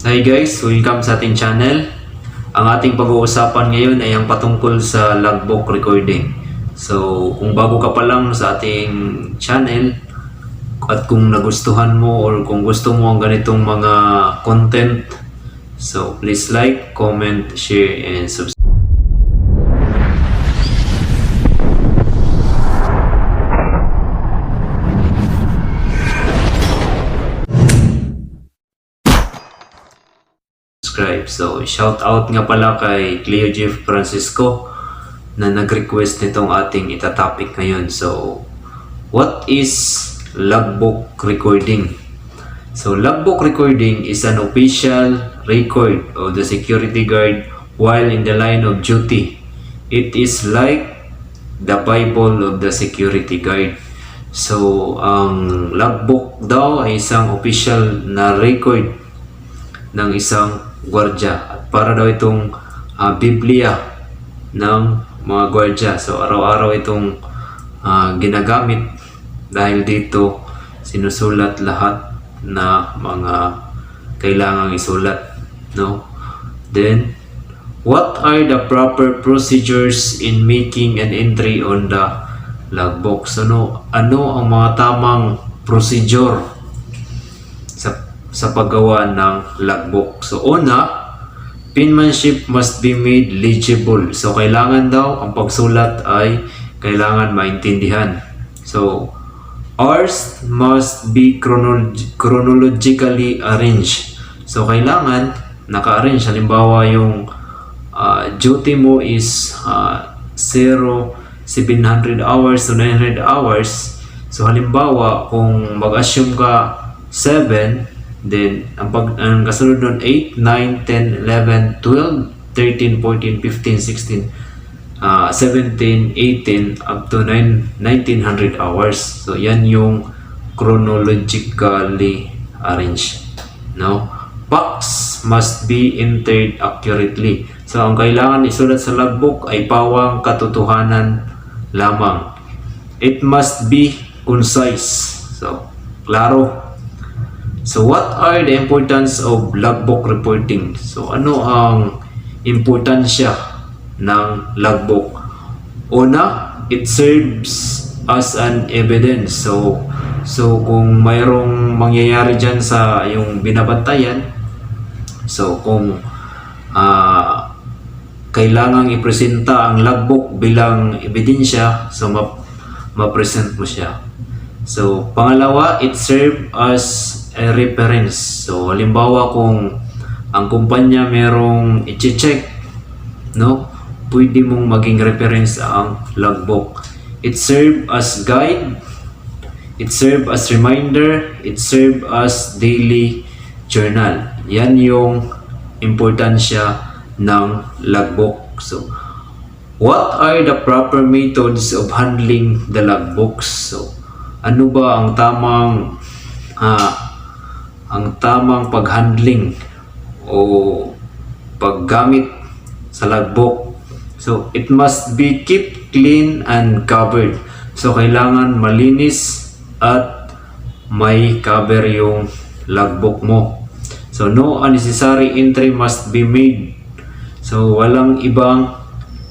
Hi guys, welcome sa ating channel. Ang ating pag-uusapan ngayon ay ang patungkol sa logbook recording. So, kung bago ka pa lang sa ating channel at kung nagustuhan mo or kung gusto mo ang ganitong mga content, so please like, comment, share, and subscribe. So, shout out nga pala kay Cleo Jeff Francisco na nag-request nitong ating itatopic ngayon. So, what is logbook recording? So, logbook recording is an official record of the security guard while in the line of duty. It is like the Bible of the security guard. So, ang logbook daw ay isang official na record ng isang gwardya at para daw itong Biblia ng mga gwardya. So araw-araw itong ginagamit dahil dito sinusulat lahat na mga kailangang isulat, no? Then what are the proper procedures in making an entry on the logbook? So ano ang mga tamang procedure sa paggawa ng logbook? So una, penmanship must be made legible. So kailangan daw ang pagsulat ay kailangan maintindihan. So hours must be chronologically arranged. So kailangan naka-arrange. Halimbawa yung duty mo is 700 hours to 900 hours. So halimbawa kung mag-assume ka 7, then, ang kasunod nun 8, 9, 10, 11, 12, 13, 14, 15, 16, 17, 18, up to 1900 hours. So, yan yung chronologically arranged. No? Facts must be entered accurately. So, ang kailangan isulat sa logbook ay pawang katotohanan lamang. It must be concise. So, klaro. So, what are the importance of logbook reporting? So, ano ang importansya ng logbook? Una, it serves as an evidence. So kung mayroong mangyayari dyan sa yung binabantayan, so kung kailangang ipresenta ang logbook bilang ebidensya, so ma-present mo siya. So, pangalawa, it serves as a reference. So, halimbawa kung ang kumpanya merong i-check, no? Pwede mong maging reference ang logbook. It serves as guide, it serves as reminder, it serves as daily journal. Yan yung importansya ng logbook. So, what are the proper methods of handling the logbooks? So, ano ba ang tamang paghandling o paggamit sa logbook? So, it must be kept clean and covered. So, kailangan malinis at may cover yung logbook mo. So, no unnecessary entry must be made. So, walang ibang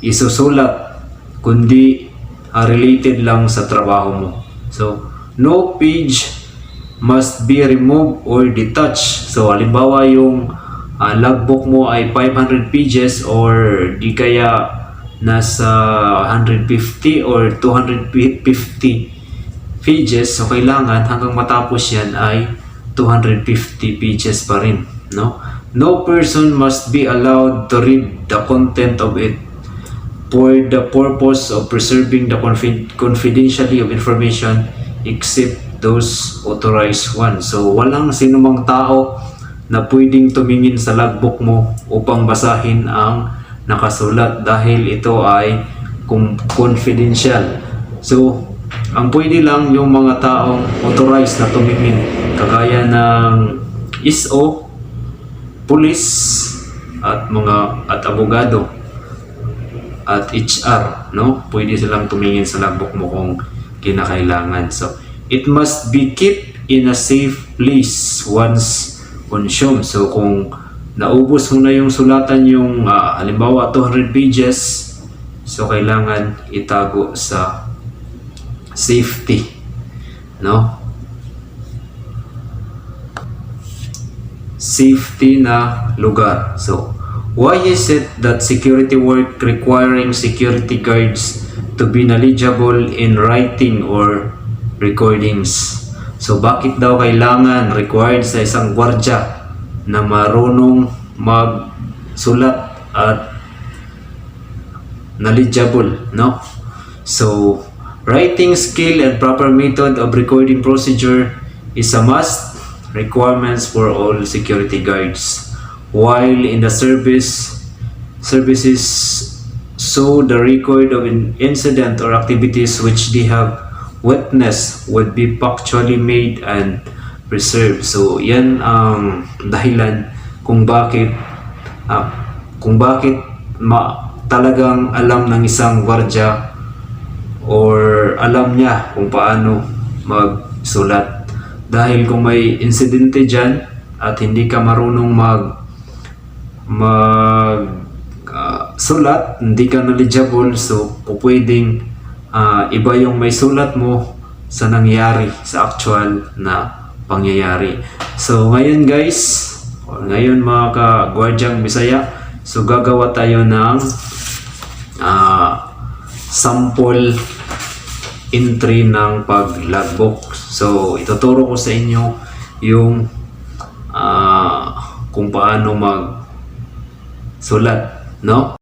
isusulat kundi related lang sa trabaho mo. So, no page must be removed or detached. So, halimbawa yung logbook mo ay 500 pages or di kaya nasa 150 or 250 pages. So, kailangan hanggang matapos yan ay 250 pages pa rin. No? No person must be allowed to read the content of it for the purpose of preserving the confidentiality of information except those authorized ones. So, walang sinumang tao na pwedeng tumingin sa logbook mo upang basahin ang nakasulat dahil ito ay confidential. So, ang pwede lang yung mga taong authorized na tumingin, kagaya ng ISO, police, at abogado at HR, no? Pwede silang tumingin sa logbook mo kung kinakailangan. So, it must be kept in a safe place once consume. So kung naubos mo na yung sulatan yung halimbawa 200 pages, so kailangan itago sa safety, no? Safety na lugar. So why is it that security work requiring security guards to be knowledgeable in writing or recordings? So bakit daw kailangan required sa isang gwardya na marunong magsulat at knowledgeable, no? So writing skill and proper method of recording procedure is a must requirements for all security guards. While in the services so the record of an incident or activities which they have witnessed would be factually made and preserved. So yan ang dahilan kung bakit talagang alam ng isang gwardya or alam niya kung paano magsulat. Dahil kung may insidente dyan at hindi ka marunong sulat, hindi ka knowledgeable, so pwedeng iba yung may sulat mo sa nangyari, sa actual na pangyayari. So ngayon guys, ngayon mga ka-Gwardyang Bisaya, so gagawa tayo ng sample entry ng pag-logbook. So ituturo ko sa inyo yung kung paano mag sulat, no?